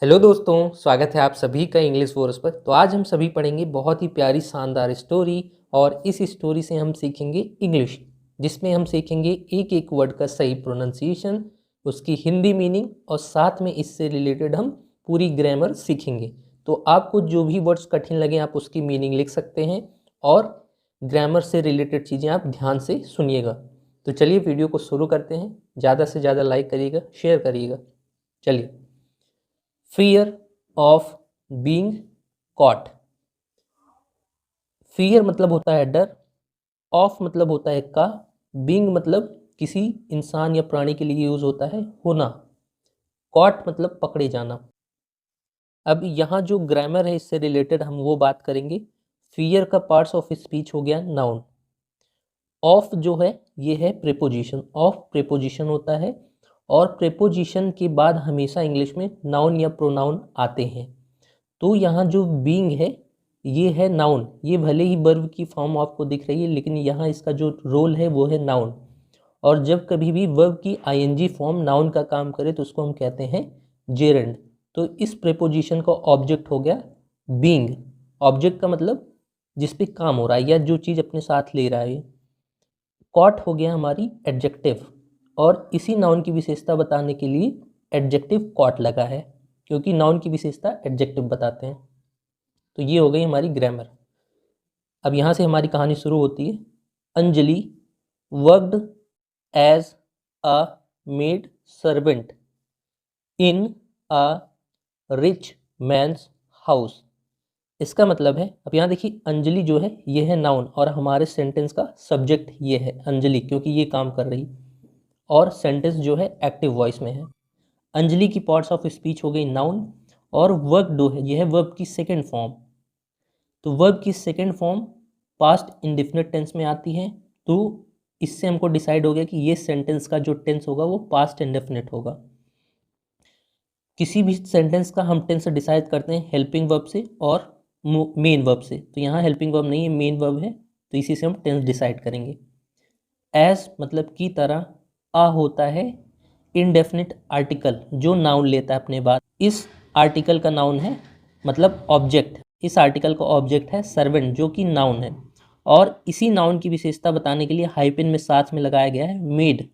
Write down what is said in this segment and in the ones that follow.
Hello दोस्तों, स्वागत है आप सभी का इंग्लिश कोर्स पर। तो आज हम सभी पढ़ेंगे बहुत ही प्यारी शानदार स्टोरी और इस स्टोरी से हम सीखेंगे इंग्लिश, जिसमें हम सीखेंगे एक एक वर्ड का सही प्रोनाउंसिएशन, उसकी हिंदी मीनिंग और साथ में इससे रिलेटेड हम पूरी ग्रामर सीखेंगे। तो आपको जो भी वर्ड्स कठिन लगे आप उसकी मीनिंग लिख सकते हैं और ग्रामर से रिलेटेड चीज़ें आप ध्यान से सुनिएगा। तो चलिए वीडियो को शुरू करते हैं। ज़्यादा से ज़्यादा लाइक करिएगा, शेयर करिएगा। चलिए। Fear of being caught. Fear मतलब होता है डर, ऑफ मतलब होता है का, बीइंग मतलब किसी इंसान या प्राणी के लिए यूज होता है होना, कॉट मतलब पकड़े जाना। अब यहाँ जो ग्रामर है इससे रिलेटेड हम वो बात करेंगे। फियर का पार्ट्स ऑफ स्पीच हो गया नाउन। ऑफ जो है ये है प्रीपोजिशन, ऑफ प्रीपोजिशन होता है और प्रीपोजिशन के बाद हमेशा इंग्लिश में नाउन या प्रोनाउन आते हैं। तो यहाँ जो बीइंग है ये है नाउन, ये भले ही वर्ब की फॉर्म आपको दिख रही है लेकिन यहाँ इसका जो रोल है वो है नाउन। और जब कभी भी वर्ब की आईएनजी फॉर्म नाउन का काम करे तो उसको हम कहते हैं जेरेंड। तो इस प्रीपोजिशन का ऑब्जेक्ट हो गया बीइंग। ऑब्जेक्ट का मतलब जिस पे काम हो रहा है या जो चीज़ अपने साथ ले रहा है। कॉट हो गया हमारी एडजेक्टिव और इसी नाउन की विशेषता बताने के लिए एडजेक्टिव कॉट लगा है, क्योंकि नाउन की विशेषता एडजेक्टिव बताते हैं। तो ये हो गई हमारी ग्रामर। अब यहाँ से हमारी कहानी शुरू होती है। Anjali worked as a maid servant in a rich man's house. इसका मतलब है, अब यहाँ देखिए अंजलि जो है ये है नाउन और हमारे सेंटेंस का सब्जेक्ट ये है अंजलि, क्योंकि ये काम कर रही और सेंटेंस जो है एक्टिव वॉइस में है। अंजलि की पार्ट्स ऑफ स्पीच हो गई नाउन और वर्क डू है, ये है वर्ब की सेकेंड फॉर्म। तो वर्ब की second form past indefinite tense में आती है। तो इससे हमको डिसाइड हो गया कि ये सेंटेंस का जो टेंस होगा वो पास्ट इंडेफिनिट होगा। किसी भी सेंटेंस का हम टेंस डिसाइड करते हैं हेल्पिंग वर्ब से और मेन वर्ब से। तो यहाँ हेल्पिंग वर्ब नहीं है, मेन वर्ब है, तो इसी से हम टेंस डिसाइड करेंगे। एज मतलब की तरह, आ होता है इनडेफिनिट आर्टिकल जो नाउन लेता है अपने बाद। इस आर्टिकल का नाउन है मतलब ऑब्जेक्ट, इस आर्टिकल का ऑब्जेक्ट है सर्वेंट जो कि नाउन है। और इसी नाउन की विशेषता बताने के लिए हाइपन में साथ में लगाया गया है मेड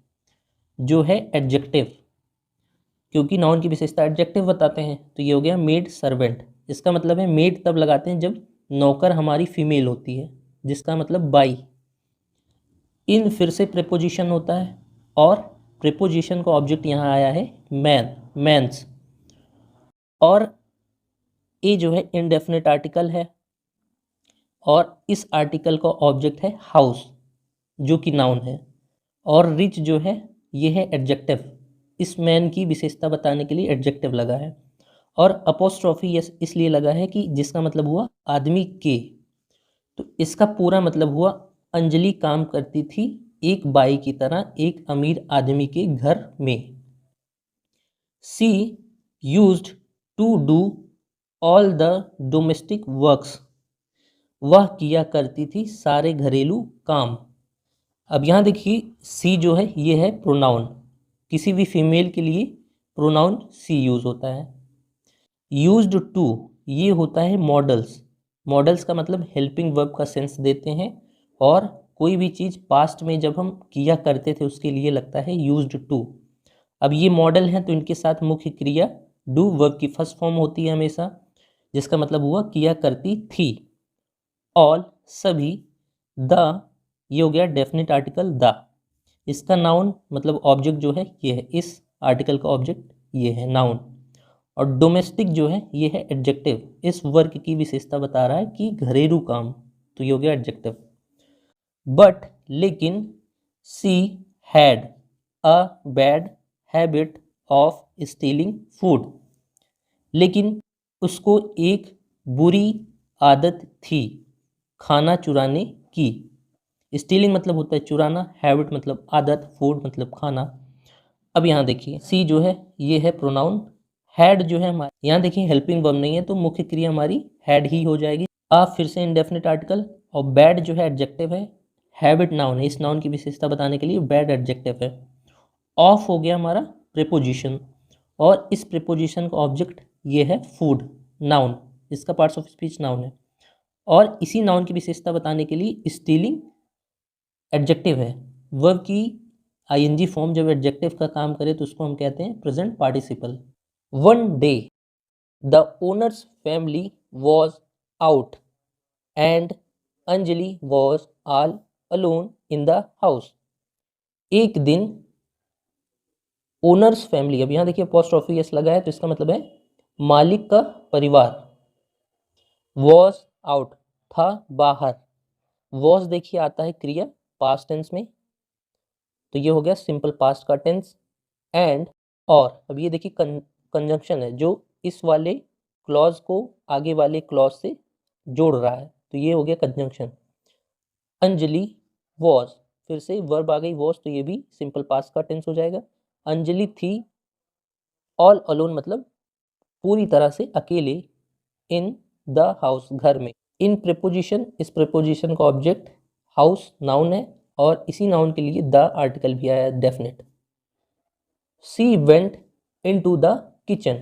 जो है एडजेक्टिव, क्योंकि नाउन की विशेषता एडजेक्टिव बताते हैं। तो ये हो गया मेड सर्वेंट। इसका मतलब है मेड तब लगाते हैं जब नौकर हमारी फीमेल होती है, जिसका मतलब बाई। इन फिर से प्रीपोजिशन होता है और प्रीपोजिशन का ऑब्जेक्ट यहाँ आया है मैन, मैंस। और ए जो है इनडेफिनिट आर्टिकल है और इस आर्टिकल का ऑब्जेक्ट है हाउस जो कि नाउन है। और रिच जो है ये है एडजेक्टिव, इस मैन की विशेषता बताने के लिए एडजेक्टिव लगा है। और अपोस्ट्रोफी इसलिए लगा है कि जिसका मतलब हुआ आदमी के। तो इसका पूरा मतलब हुआ अंजलि काम करती थी एक बाई की तरह एक अमीर आदमी के घर में। She used to do all the domestic works, वह किया करती थी सारे घरेलू काम। अब यहाँ देखिए सी जो है ये है प्रोनाउन, किसी भी फीमेल के लिए प्रोनाउन सी यूज होता है। यूज्ड टू ये होता है मॉडल्स, मॉडल्स का मतलब हेल्पिंग वर्ब का सेंस देते हैं और कोई भी चीज़ पास्ट में जब हम किया करते थे उसके लिए लगता है यूज्ड टू। अब ये मॉडल हैं तो इनके साथ मुख्य क्रिया डू वर्ब की फर्स्ट फॉर्म होती है हमेशा, जिसका मतलब हुआ किया करती थी। ऑल सभी, द ये हो गया डेफिनेट आर्टिकल द, इसका नाउन मतलब ऑब्जेक्ट जो है ये है, इस आर्टिकल का ऑब्जेक्ट ये है नाउन। और डोमेस्टिक जो है ये है एडजेक्टिव, इस वर्ग की विशेषता बता रहा है कि घरेलू काम, तो ये हो गया एडजेक्टिव। बट लेकिन she had a bad habit of stealing food, लेकिन उसको एक बुरी आदत थी खाना चुराने की। स्टीलिंग मतलब होता है चुराना, हैबिट मतलब आदत, फूड मतलब खाना। अब यहाँ देखिए सी जो है ये है प्रोनाउन, हैड जो है हमारे यहाँ देखिए हेल्पिंग वर्ब नहीं है तो मुख्य क्रिया हमारी हैड ही हो जाएगी। आ फिर से इंडेफिनिट आर्टिकल और बैड जो है एडजेक्टिव है, हैबिट नाउन है, इस नाउन की विशेषता बताने के लिए बैड एडजेक्टिव है। ऑफ हो गया हमारा प्रीपोजिशन और इस प्रीपोजिशन का ऑब्जेक्ट ये है फूड, नाउन, इसका पार्ट्स ऑफ स्पीच नाउन है। और इसी नाउन की विशेषता बताने के लिए स्टीलिंग एडजेक्टिव है। वर्ब की आईएनजी फॉर्म जब एडजेक्टिव का काम करे तो उसको हम कहते हैं present participle. One day the owners family was out and Anjali was all alone in the house. एक दिन ओनर्स फैमिली, अब यहाँ देखिए अपोस्ट्रोफी एस लगा है तो इसका मतलब है मालिक का परिवार, वॉज आउट था बाहर, वॉज देखिए आता है क्रिया पास्ट टेंस में, तो ये हो गया सिंपल पास्ट का टेंस। एंड और अब ये देखिए कंजंक्शन है जो इस वाले क्लॉज को आगे वाले क्लॉज से जोड़ रहा है, तो ये हो गया कंजंक्शन। अंजलि वॉज, फिर से वर्ब आ गई वॉज, तो ये भी सिंपल पास्ट का टेंस हो जाएगा। अंजलि थी, ऑल अलोन मतलब पूरी तरह से अकेले, इन द हाउस घर में। इन प्रेपोजिशन, इस प्रेपोजिशन का ऑब्जेक्ट हाउस नाउन है और इसी नाउन के लिए द आर्टिकल भी आया है definite. She went into the kitchen,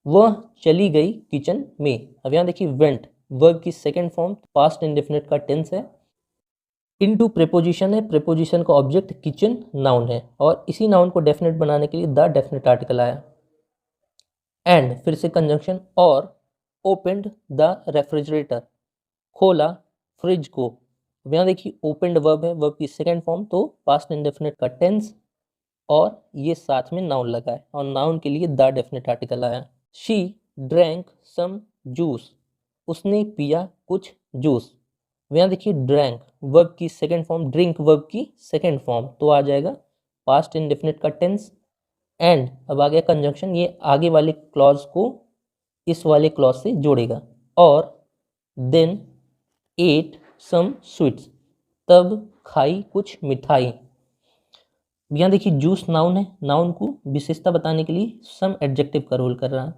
वह चली गई किचन में। अब यहाँ देखिए वेंट वर्ब की सेकंड फॉर्म पास्ट इंडेफिनिट का टेंस है। इनटू प्रेपोजिशन है, प्रेपोजिशन का ऑब्जेक्ट किचन नाउन है और इसी नाउन को डेफिनेट बनाने के लिए द डेफिनेट आर्टिकल आया। एंड फिर से कंजंक्शन, और ओपनड द रेफ्रिजरेटर, खोला फ्रिज को। अब यहाँ देखिए ओपनड वर्ब है, वर्ब की सेकंड फॉर्म तो पास्ट इंडेफिनिट का टेंस और ये साथ में नाउन लगा है और नाउन के लिए द डेफिनेट आर्टिकल आया। शी ड्रैंक सम जूस, उसने पिया कुछ जूस। यहाँ देखिए ड्रैंक वर्ब की सेकंड फॉर्म, ड्रिंक वर्ब की सेकंड फॉर्म तो आ जाएगा पास्ट इंडेफिनिट का टेंस। एंड अब आ गया कंजंक्शन, ये आगे वाले क्लॉज को इस वाले क्लॉज से जोड़ेगा। और देन एट सम स्वीट्स, तब खाई कुछ मिठाई। यहाँ देखिए जूस नाउन है, नाउन को विशेषता बताने के लिए सम एडजेक्टिव का रोल कर रहा है।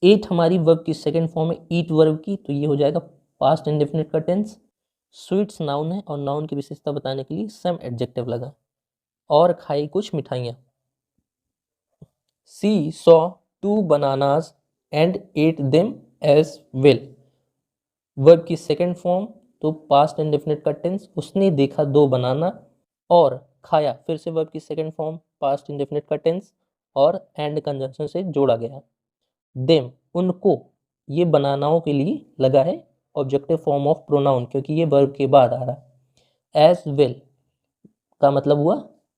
एट हमारी वर्ब की सेकंड फॉर्म है ईट वर्ब की, तो ये हो जाएगा पास्ट इंडेफिनिट का टेंस। स्वीट्स नाउन है और नाउन की विशेषता बताने के लिए सम एडजेक्टिव लगा। और खाई कुछ मिठाइयाँ। She saw two bananas and ate them as well, verb की सेकंड फॉर्म तो पास्ट इंडेफिनिट का टेंस, उसने देखा दो बनाना और खाया, फिर से वर्ब की सेकंड फॉर्म पास्ट इंडेफिनिट का टेंस और एंड कंजंक्शन से जोड़ा गया। देम उनको, ये बनानाओं के लिए लगा है ऑब्जेक्टिव फॉर्म ऑफ प्रोनाउन क्योंकि ये वर्ब के बाद आ रहा है। एज वेल का मतलब हुआ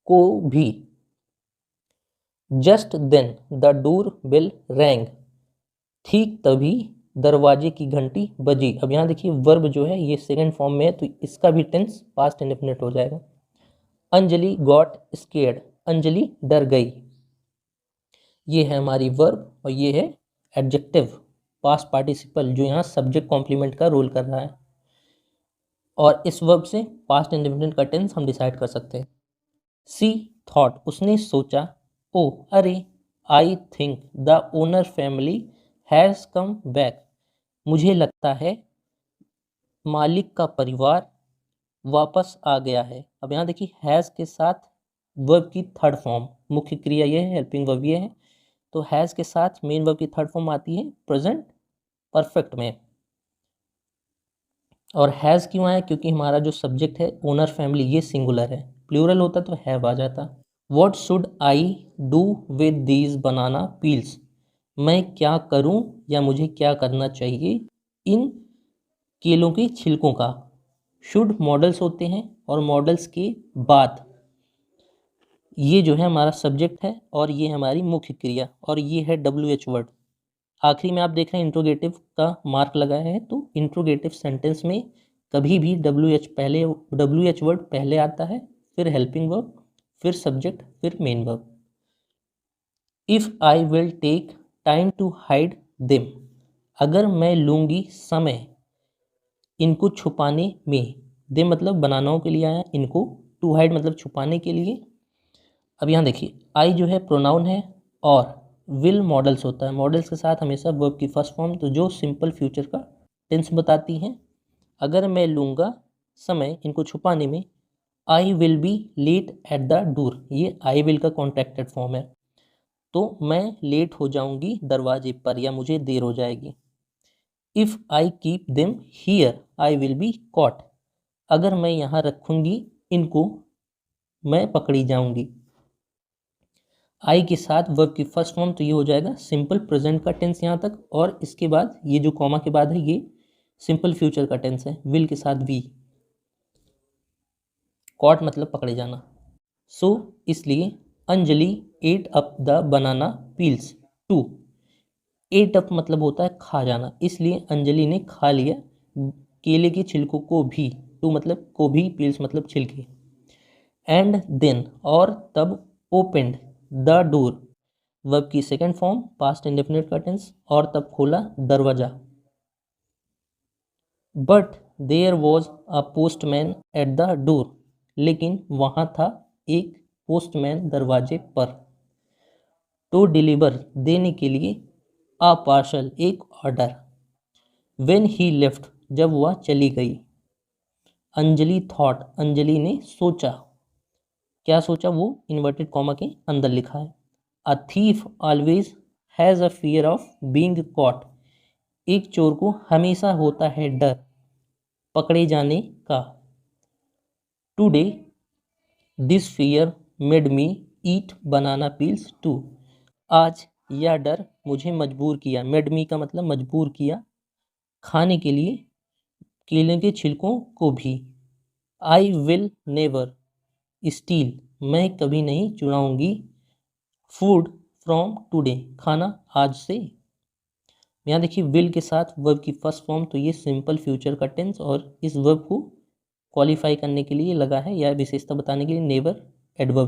को भी। Just then the doorbell rang, ठीक तभी दरवाजे की घंटी बजी। अब यहाँ देखिए वर्ब जो है ये सेकंड फॉर्म में है तो इसका भी टेंस पास्ट इंडेफिनिट हो जाएगा। अंजलि गॉट स्केर्ड, अंजलि डर गई। ये है हमारी वर्ब और ये है एडजेक्टिव पास्ट पार्टिसिपल जो यहाँ सब्जेक्ट कॉम्प्लीमेंट का रोल कर रहा है। और इस वर्ब से पास्ट इंडेफिनिट का टेंस हम डिसाइड कर सकते हैं। सी थॉट, उसने सोचा। ओ अरे, I think the owner family has come back, मुझे लगता है मालिक का परिवार वापस आ गया है। अब यहाँ देखिए हैज़ के साथ वर्ब की थर्ड फॉर्म, मुख्य क्रिया ये है, हेल्पिंग वर्ब ये है, तो हैज़ के साथ मेन वर्ब की थर्ड फॉर्म आती है प्रेजेंट परफेक्ट में। और हैज़ क्यों आया, क्योंकि हमारा जो सब्जेक्ट है ओनर फैमिली ये सिंगुलर है, प्लूरल होता तो हैव आ जाता। What should I do with these banana peels, मैं क्या करूं या मुझे क्या करना चाहिए इन केलों के छिलकों का। शुड मॉडल्स होते हैं और मॉडल्स के बाद ये जो है हमारा सब्जेक्ट है और ये हमारी मुख्य क्रिया और ये है WH वर्ड। आखिरी में आप देख रहे हैं इंट्रोगेटिव का मार्क लगा है, तो इंट्रोगेटिव सेंटेंस में कभी भी WH वर्ड पहले आता है, फिर हेल्पिंग वर्ब, फिर सब्जेक्ट, फिर main verb. If I will take time to hide them, अगर मैं लूँगी समय इनको छुपाने में। दे मतलब बनानाओं के लिए आया, इनको टू हाइड मतलब छुपाने के लिए। अब यहाँ देखिए आई जो है प्रोनाउन है और विल मॉडल्स होता है, मॉडल्स के साथ हमेशा वर्ब की फर्स्ट फॉर्म तो जो सिंपल फ्यूचर का टेंस बताती हैं। अगर मैं लूँगा समय इनको छुपाने में, I will be late at the door, ये आई विल का कॉन्ट्रैक्टेड फॉर्म है। तो मैं लेट हो जाऊंगी दरवाजे पर या मुझे देर हो जाएगी। If I keep them here I will be caught, अगर मैं यहाँ रखूंगी इनको मैं पकड़ी जाऊंगी। आई के साथ वर्ब की फर्स्ट फॉर्म तो ये हो जाएगा सिंपल प्रेजेंट का टेंस यहाँ तक, और इसके बाद ये जो कॉमा के बाद है ये सिंपल फ्यूचर का टेंस है, विल के साथ वी। कॉट मतलब पकड़े जाना। सो इसलिए Anjali ate up the banana peels too. Ate up मतलब होता है खा जाना, इसलिए अंजलि ने खा लिया केले के छिलकों को भी। टू मतलब को भी, पील्स मतलब छिलके। एंड देन और तब ओपेंड द डोर, वर्ब की सेकेंड फॉर्म पास्ट इंडेफिनिट का टेंस, और तब खोला दरवाजा। But there was a postman at the door, लेकिन वहाँ था एक पोस्टमैन दरवाजे पर। टू डिलीवर देने के लिए, अ पार्सल एक ऑर्डर। व्हेन ही लेफ्ट जब वह चली गई। अंजलि थॉट अंजलि ने सोचा। क्या सोचा, वो इन्वर्टेड कॉमा के अंदर लिखा है। A thief always has a fear of being caught, एक चोर को हमेशा होता है डर पकड़े जाने का। Today this fear made me eat banana peels too, आज यह डर मुझे मजबूर किया, मेड मी का मतलब मजबूर किया, खाने के लिए केले के छिलकों को भी। आई विल नेवर स्टील, मैं कभी नहीं चुराऊंगी फूड फ्रॉम टुडे, खाना आज से। यहाँ देखिए विल के साथ वर्ब की फर्स्ट फॉर्म तो ये सिंपल फ्यूचर का टेंस, और इस वर्ब को क्वालिफाई करने के लिए लगा है या विशेषता बताने के लिए नेवर एडवर्ब